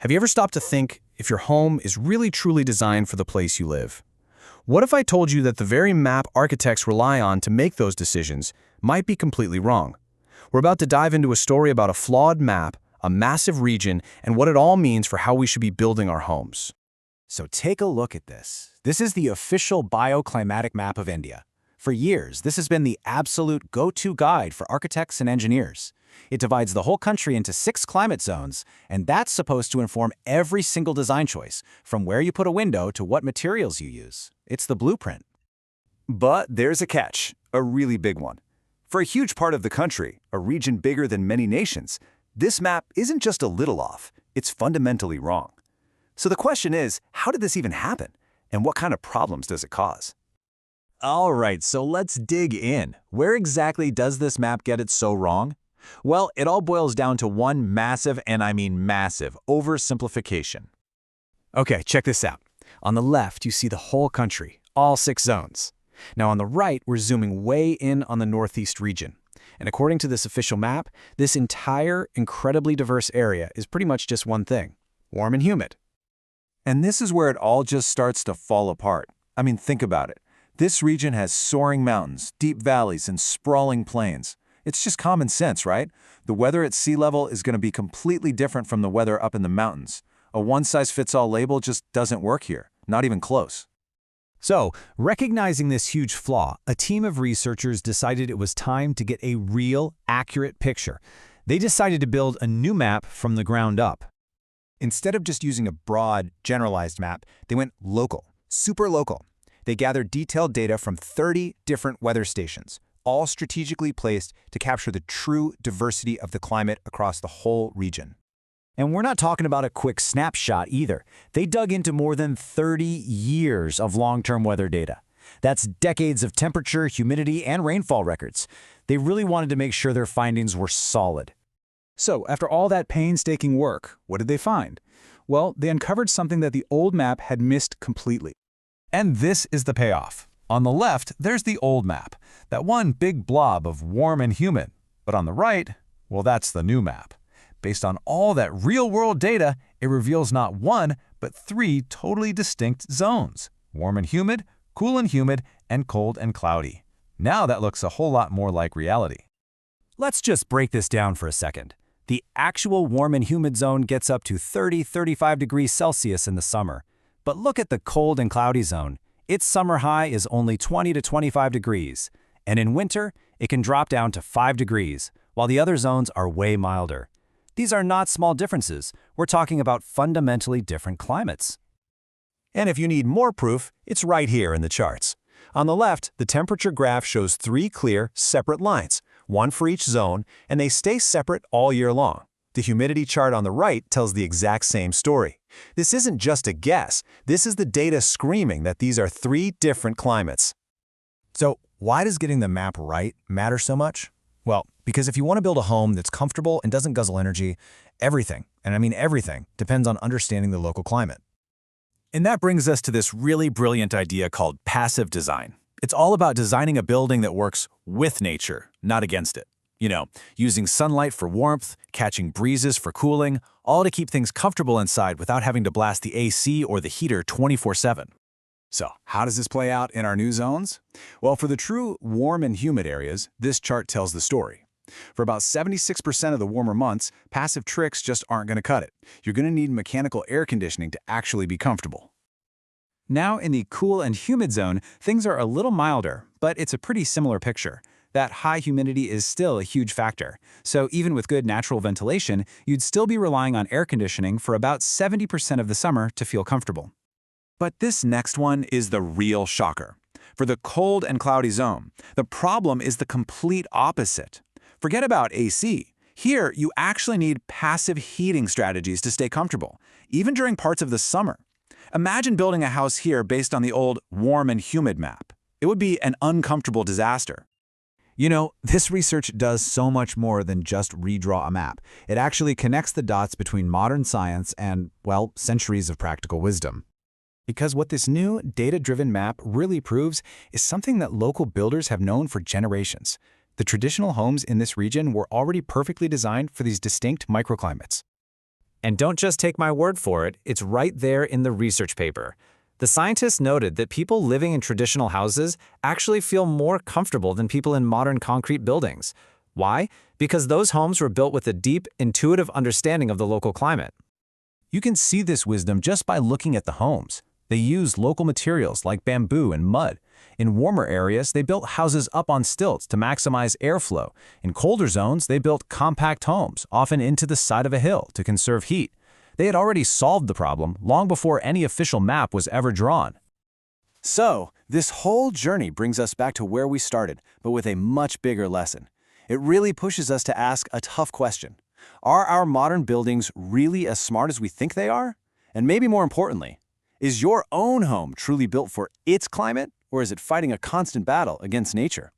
Have you ever stopped to think if your home is really truly designed for the place you live? What if I told you that the very map architects rely on to make those decisions might be completely wrong? We're about to dive into a story about a flawed map, a massive region, and what it all means for how we should be building our homes. So take a look at this. This is the official bioclimatic map of India. For years, this has been the absolute go-to guide for architects and engineers. It divides the whole country into 6 climate zones, and that's supposed to inform every single design choice, from where you put a window to what materials you use. It's the blueprint. But there's a catch, a really big one. For a huge part of the country, a region bigger than many nations, this map isn't just a little off, it's fundamentally wrong. So the question is, how did this even happen? And what kind of problems does it cause? All right, so let's dig in. Where exactly does this map get it so wrong? Well, it all boils down to one massive, and I mean massive, oversimplification. Okay, check this out. On the left, you see the whole country, all 6 zones. Now on the right, we're zooming way in on the northeast region. And according to this official map, this entire incredibly diverse area is pretty much just one thing: warm and humid. And this is where it all just starts to fall apart. I mean, think about it. This region has soaring mountains, deep valleys, and sprawling plains. It's just common sense, right? The weather at sea level is going to be completely different from the weather up in the mountains. A one-size-fits-all label just doesn't work here, not even close. So, recognizing this huge flaw, a team of researchers decided it was time to get a real, accurate picture. They decided to build a new map from the ground up. Instead of just using a broad, generalized map, they went local, super local. They gathered detailed data from 30 different weather stations, all strategically placed to capture the true diversity of the climate across the whole region. And we're not talking about a quick snapshot either. They dug into more than 30 years of long-term weather data. That's decades of temperature, humidity, and rainfall records. They really wanted to make sure their findings were solid. So, after all that painstaking work, what did they find? Well, they uncovered something that the old map had missed completely. And this is the payoff. On the left, there's the old map, that one big blob of warm and humid. But on the right, well, that's the new map. Based on all that real-world data, it reveals not 1, but 3 totally distinct zones: warm and humid, cool and humid, and cold and cloudy. Now that looks a whole lot more like reality. Let's just break this down for a second. The actual warm and humid zone gets up to 30–35 degrees Celsius in the summer. But look at the cold and cloudy zone. Its summer high is only 20 to 25 degrees, and in winter, it can drop down to 5 degrees, while the other zones are way milder. These are not small differences. We're talking about fundamentally different climates. And if you need more proof, it's right here in the charts. On the left, the temperature graph shows 3 clear, separate lines, one for each zone, and they stay separate all year long. The humidity chart on the right tells the exact same story. This isn't just a guess. This is the data screaming that these are 3 different climates. So, why does getting the map right matter so much? Well, because if you want to build a home that's comfortable and doesn't guzzle energy, everything, and I mean everything, depends on understanding the local climate. And that brings us to this really brilliant idea called passive design. It's all about designing a building that works with nature, not against it. You know, using sunlight for warmth, catching breezes for cooling, all to keep things comfortable inside without having to blast the AC or the heater 24/7. So, how does this play out in our new zones? Well, for the true warm and humid areas, this chart tells the story. For about 76% of the warmer months, passive tricks just aren't going to cut it. You're going to need mechanical air conditioning to actually be comfortable. Now, in the cool and humid zone, things are a little milder, but it's a pretty similar picture. That high humidity is still a huge factor. So even with good natural ventilation, you'd still be relying on air conditioning for about 70% of the summer to feel comfortable. But this next one is the real shocker. For the cold and cloudy zone, the problem is the complete opposite. Forget about AC. Here, you actually need passive heating strategies to stay comfortable, even during parts of the summer. Imagine building a house here based on the old warm and humid map. It would be an uncomfortable disaster. You know, this research does so much more than just redraw a map. It actually connects the dots between modern science and, well, centuries of practical wisdom. Because what this new, data-driven map really proves is something that local builders have known for generations. The traditional homes in this region were already perfectly designed for these distinct microclimates. And don't just take my word for it, it's right there in the research paper. The scientists noted that people living in traditional houses actually feel more comfortable than people in modern concrete buildings. Why? Because those homes were built with a deep, intuitive understanding of the local climate. You can see this wisdom just by looking at the homes. They used local materials like bamboo and mud. In warmer areas, they built houses up on stilts to maximize airflow. In colder zones, they built compact homes, often into the side of a hill, to conserve heat. They had already solved the problem long before any official map was ever drawn. So, this whole journey brings us back to where we started, but with a much bigger lesson. It really pushes us to ask a tough question. Are our modern buildings really as smart as we think they are? And maybe more importantly, is your own home truly built for its climate, or is it fighting a constant battle against nature?